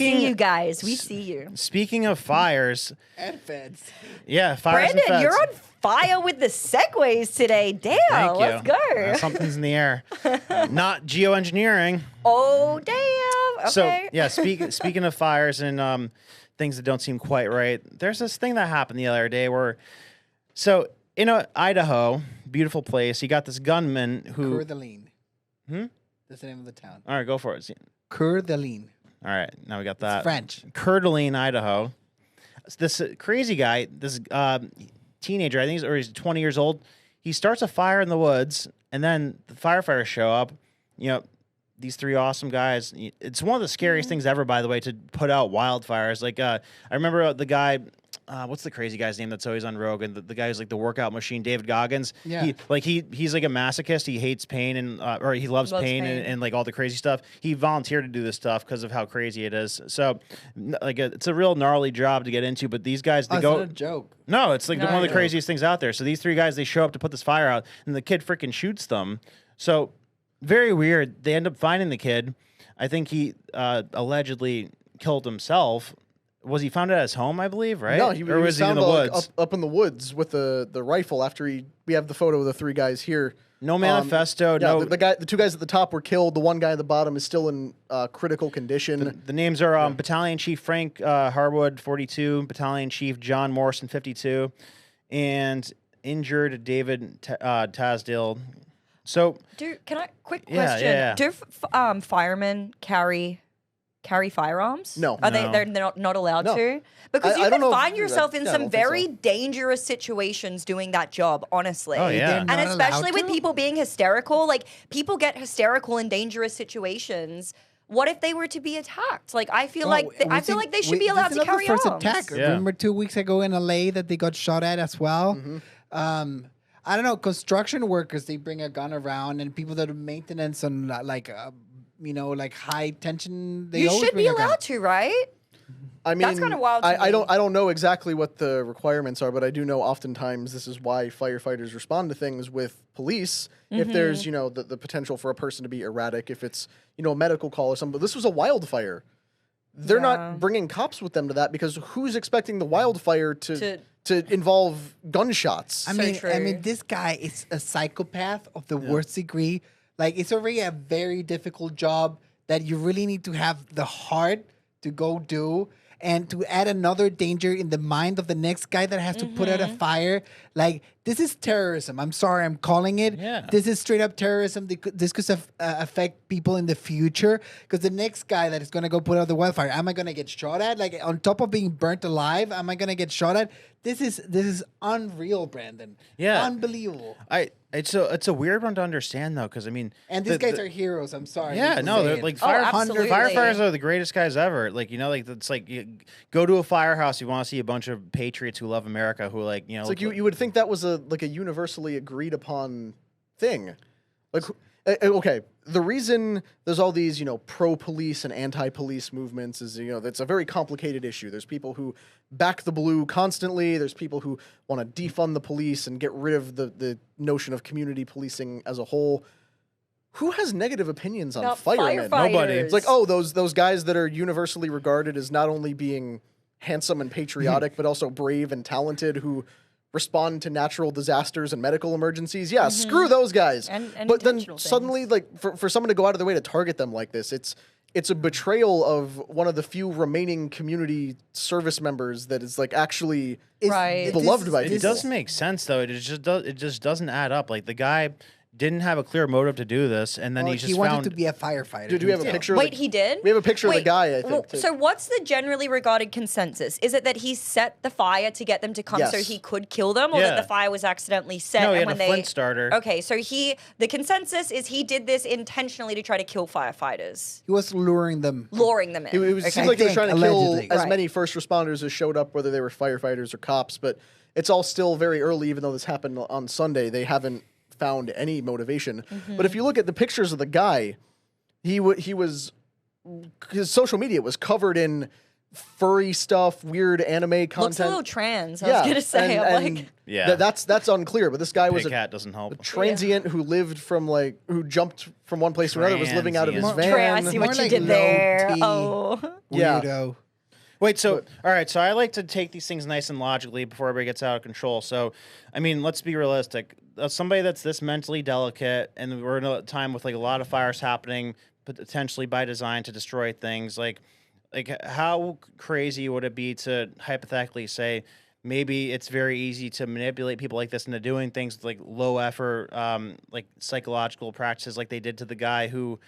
see you guys. We see you. Speaking of fires And feds. yeah, fires Brandon, and feds. you're on fire with the segues today. Damn, Thank you. let's go. Something's in the air. Not geoengineering. Oh, damn. Okay. So yeah, speaking of fires and things that don't seem quite right, there's this thing that happened the other day where, so in Idaho, beautiful place, you got this gunman who. Coeur d'Alene. That's the name of the town. All right, go for it. Coeur d'Alene. All right, now we got that. It's French. Coeur d'Alene, Idaho. This crazy guy, this teenager, I think he's 20 years old. He starts a fire in the woods, and then the firefighters show up. You know, these three awesome guys. It's one of the scariest things ever, by the way, to put out wildfires. Like, I remember the guy, what's the crazy guy's name that's always on Rogan? The guy who's like the workout machine, David Goggins. Yeah. He's like a masochist. He hates pain and or he loves pain. And like all the crazy stuff. He volunteered to do this stuff because of how crazy it is. So, like, it's a real gnarly job to get into. But these guys, they go. It's not a joke. No, it's like one of the craziest things out there. So these three guys, they show up to put this fire out, and the kid freaking shoots them. So very weird. They end up finding the kid. I think he allegedly killed himself. Was he found at his home, I believe, right? No, he or was he in found the woods? up in the woods with the rifle after we have the photo of the three guys here. No manifesto. Yeah, no. the two guys at the top were killed. The one guy at the bottom is still in critical condition. The names are Battalion Chief Frank Harwood, 42, Battalion Chief John Morrison, 52, and injured David Tasdale. So, Can I quick Yeah, question? yeah. Do firemen carry firearms? No. Are No. they're not allowed No. to? Because I you don't can know if find yourself in I some don't think very so. dangerous situations doing that job, honestly. Oh, yeah. They're And not especially allowed with to? people being hysterical. Like, people get hysterical in dangerous situations. What if they were to be attacked? Like, I feel like they should be allowed to carry first arms. attack. Yeah. Remember 2 weeks ago in LA that they got shot at as well? I don't know, construction workers, they bring a gun around, and people that do maintenance on like high tension, they You always should bring be a gun. allowed to, right? I mean, That's kinda wild to I me. don't know exactly what the requirements are, but I do know oftentimes this is why firefighters respond to things with police. If there's the potential for a person to be erratic, if it's a medical call or something. But this was a wildfire. They're not bringing cops with them to that because who's expecting the wildfire to involve gunshots? I mean, this guy is a psychopath of the worst degree. Like, it's already a very difficult job that you really need to have the heart to go do. And to add another danger in the mind of the next guy that has to put out a fire. Like, this is terrorism. I'm sorry, I'm calling it. Yeah. This is straight up terrorism. This could affect people in the future. Because the next guy that is going to go put out the wildfire, am I going to get shot at? Like, on top of being burnt alive, am I going to get shot at? This is unreal, Brandon. Yeah. Unbelievable. It's a weird one to understand though, because I mean, And these guys are heroes. I'm sorry. yeah, Just no, they're saying. like absolutely. firefighters are the greatest guys ever. Like, it's like you go to a firehouse, you want to see a bunch of patriots who love America, who It's like you would think that was a universally agreed upon thing. Like, okay, the reason there's all these pro-police and anti-police movements is that's a very complicated issue. There's people who back the blue constantly. There's people who want to defund the police and get rid of the notion of community policing as a whole. Who has negative opinions on About firemen? firefighters. Nobody. It's like, those guys that are universally regarded as not only being handsome and patriotic, but also brave and talented, who respond to natural disasters and medical emergencies. Yeah, screw those guys. And but then intentional suddenly, things. like, for someone to go out of their way to target them like this, it's a betrayal of one of the few remaining community service members that is like actually Right. beloved by it people. doesn't make sense though. It just doesn't add up. Like, the guy didn't have a clear motive to do this, and then Well, he just he wanted found to be a firefighter. Do we have a picture? Wait, of he did? We have a picture of the guy, I think. well, too. so what's the generally regarded consensus? Is it that he set the fire to get them to come so Yes. he could kill them, or Yeah. that the fire was accidentally set? No, he and had when a flint starter. Okay, so the consensus is he did this intentionally to try to kill firefighters, He was luring them. luring them in. It Okay. seems like he was trying to kill allegedly. as Right. many first responders as showed up, whether they were firefighters or cops. But it's all still very early, even though this happened on Sunday. They haven't found any motivation. But if you look at the pictures of the guy, his social media was covered in furry stuff, weird anime content. Looks a little trans. I was gonna say, that's unclear. But this guy was Big hat doesn't help. a transient who lived from who jumped from one place to another, was living out of his Transient. van. I see what you like did there. low-T. Oh. Yeah. Weirdo. Wait, so all right, so I like to take these things nice and logically before everybody gets out of control. So, I mean, let's be realistic. Somebody that's this mentally delicate, and we're in a time with like a lot of fires happening, potentially by design to destroy things. Like how crazy would it be to hypothetically say maybe it's very easy to manipulate people like this into doing things with like low effort, like psychological practices, like they did to the guy who.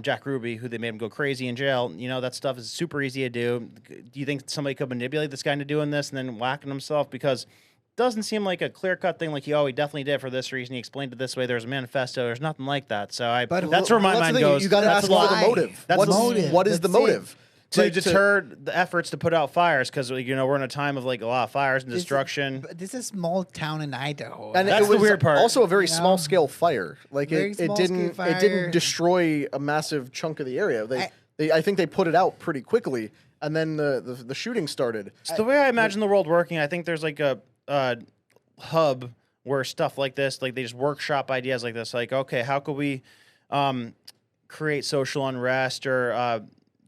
Jack Ruby, who they made him go crazy in jail. You know, that stuff is super easy to do. Do you think somebody could manipulate this guy into doing this and then whacking himself? Because it doesn't seem like a clear-cut thing like, he definitely did it for this reason. He explained it this way. There's a manifesto. There's nothing like that. So that's where my mind goes. You got to ask for the motive. What is the motive? To deter the efforts to put out fires, because we're in a time of like a lot of fires and destruction. This is a small town in Idaho. And that's it was the weird part. Also a very small scale fire. Like Very it small didn't scale fire. it didn't destroy a massive chunk of the area. I think they put it out pretty quickly, and then the shooting started. So the way I imagine the world working, I think there's like a hub where stuff like this, like they just workshop ideas like this. Like, okay, how could we create social unrest or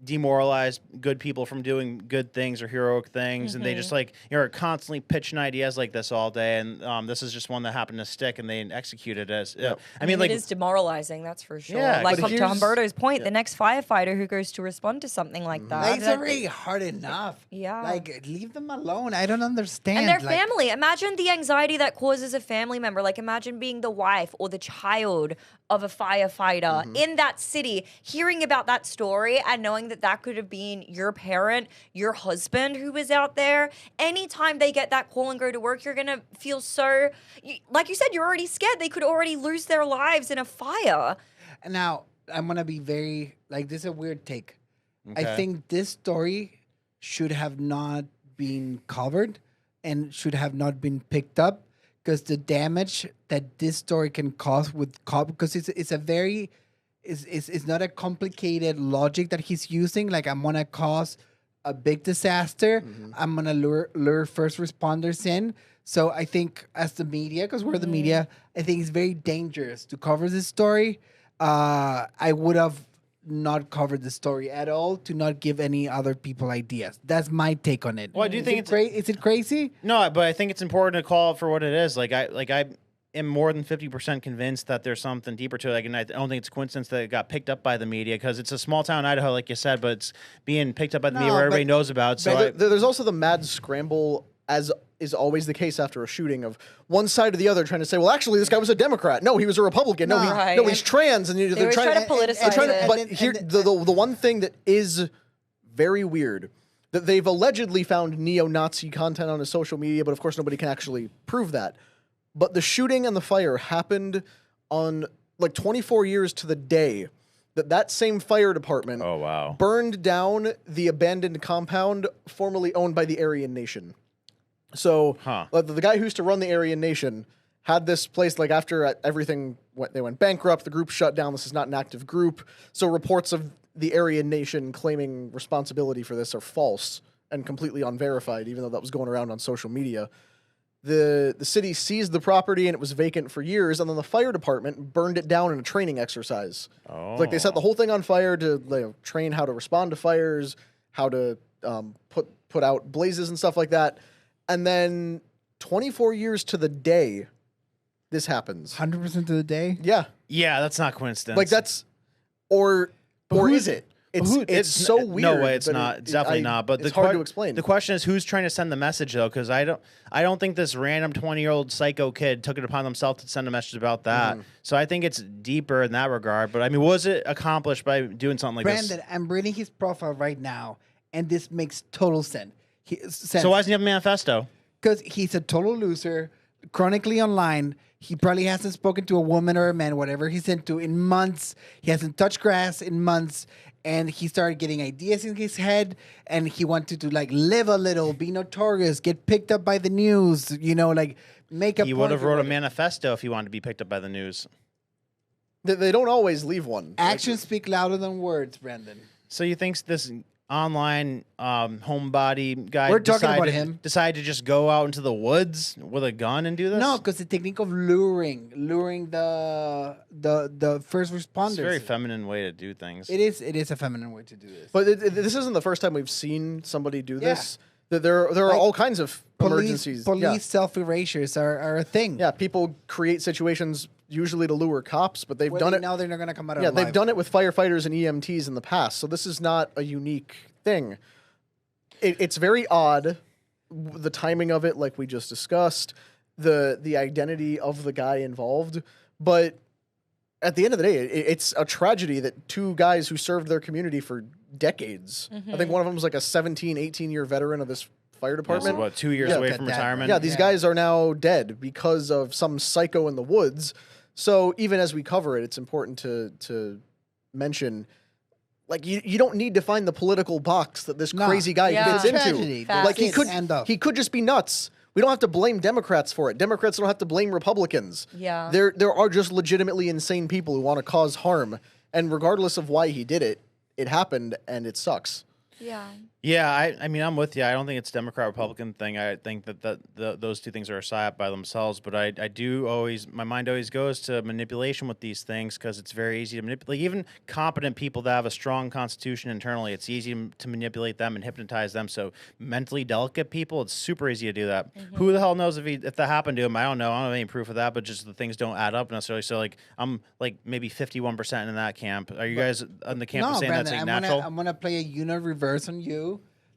demoralize good people from doing good things or heroic things, and they just like are constantly pitching ideas like this all day, and this is just one that happened to stick, and they executed as. I mean, like, it is demoralizing, that's for sure. Yeah, like but to Humberto's point, the next firefighter who goes to respond to something like that, it's already hard enough. Yeah. Like, leave them alone. I don't understand. and their like, family. Imagine the anxiety that causes a family member. Like, imagine being the wife or the child of a firefighter in that city, hearing about that story and knowing that that could have been your parent, your husband who was out there. Anytime they get that call and go to work, you're going to feel so, like you said, you're already scared. They could already lose their lives in a fire. Now, I'm going to be very, like, this is a weird take. Okay. I think this story should have not been covered and should have not been picked up, because the damage that this story can cause because it's a very, it's not a complicated logic that he's using. Like, I'm going to cause a big disaster. I'm going to lure first responders in. So I think as the media, because we're the media, I think it's very dangerous to cover this story. I would have not covered the story at all to not give any other people ideas. That's my take on it. Well, do you think is it crazy? No, but I think it's important to call it for what it is. I am more than 50% convinced that there's something deeper to it. Like, and I don't think it's a coincidence that it got picked up by the media, because it's a small town in Idaho, like you said, but it's being picked up by the media where everybody knows about. So there's also the mad scramble, as is always the case after a shooting, of one side or the other trying to say, well, actually, this guy was a Democrat. No, he was a Republican. No, he's trans. And they're trying to politicize it. But here, the one thing that is very weird, that they've allegedly found neo-Nazi content on his social media, but of course nobody can actually prove that. But the shooting and the fire happened on like 24 years to the day that same fire department burned down the abandoned compound formerly owned by the Aryan Nation. So the guy who used to run the Aryan Nation had this place, like, after everything they went bankrupt, the group shut down. This is not an active group. So reports of the Aryan Nation claiming responsibility for this are false and completely unverified, even though that was going around on social media. The city seized the property and it was vacant for years, and then the fire department burned it down in a training exercise. It's like they set the whole thing on fire to train how to respond to fires, how to put out blazes and stuff like that. And then 24 years to the day, this happens. 100% of the day? Yeah. Yeah, that's not coincidence. Like, that's... Or is it? It's so weird. No way, it's not. It's definitely not. But it's hard to explain. The question is, who's trying to send the message, though? Because I don't think this random 20-year-old psycho kid took it upon themselves to send a message about that. So I think it's deeper in that regard. But I mean, was it accomplished by doing something like this? Brandon, I'm reading his profile right now, and this makes total sense. So why doesn't he have a manifesto? Because he's a total loser, chronically online. He probably hasn't spoken to a woman or a man, whatever he's into, in months. He hasn't touched grass in months. And he started getting ideas in his head, and he wanted to, like, live a little, be notorious, get picked up by the news, like, make a point. He would have wrote a manifesto if he wanted to be picked up by the news. They don't always leave one. Actions speak louder than words, Brandon. So you think this online homebody guy We're talking about him. decide to just go out into the woods with a gun and do this? No, because the technique of luring the first responders. It's a very feminine way to do things. It is a feminine way to do this. But this isn't the first time we've seen somebody do this. There are Like, all kinds of emergencies. Police self-erasures are a thing. Yeah, people create situations usually to lure cops, but they've done it. Now they're not going to come out Yeah, alive. they've done it with firefighters and EMTs in the past, so this is not a unique thing. It's very odd, the timing of it, like we just discussed, the identity of the guy involved, but at the end of the day, it's a tragedy that two guys who served their community for decades, I think one of them was like a 17, 18-year veteran of this fire department. So what, 2 years Yeah. away Look from at that, retirement? Yeah, these guys are now dead because of some psycho in the woods. So even as we cover it, it's important to mention, like, you don't need to find the political box that this No. crazy guy Yeah. fits into. Tragedy. Facts. Like That's it. he could just be nuts. We don't have to blame Democrats for it. Democrats don't have to blame Republicans. Yeah. There are just legitimately insane people who want to cause harm, and regardless of why he did it, it happened and it sucks. Yeah. Yeah, I mean, I'm with you. I don't think it's Democrat-Republican thing. I think that those two things are a psyop by themselves. But I do always, my mind always goes to manipulation with these things because it's very easy to manipulate. Even competent people that have a strong constitution internally, it's easy to manipulate them and hypnotize them. So mentally delicate people, it's super easy to do that. Who the hell knows if that happened to him? I don't know. I don't have any proof of that, but just the things don't add up necessarily. So like, I'm like maybe 51% in that camp. Are you guys on the camp of saying Brandon, that's like natural? I'm gonna play a unit reverse on you.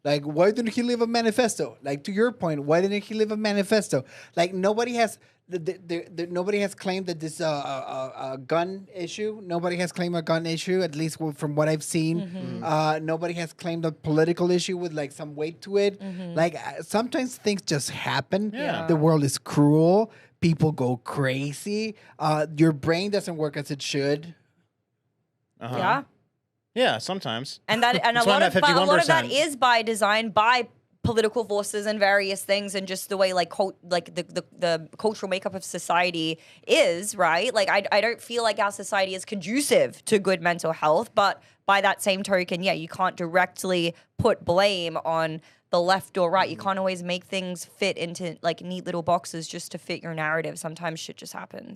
Like, why didn't he leave a manifesto? Like, to your point, why didn't he leave a manifesto? Like, nobody has nobody has claimed that this a gun issue. Nobody has claimed a gun issue, at least from what I've seen. Nobody has claimed a political issue with like some weight to it. Like, sometimes things just happen. Yeah. The world is cruel. People go crazy. Your brain doesn't work as it should. Uh-huh. Yeah. Yeah, sometimes. And a That's why lot I'm of at but a lot of that 51%. is by design, by political forces and various things, and just the way like the cultural makeup of society is, right? Like I don't feel like our society is conducive to good mental health, but by that same token, yeah, you can't directly put blame on the left or right. You can't always make things fit into like neat little boxes just to fit your narrative. Sometimes shit just happens.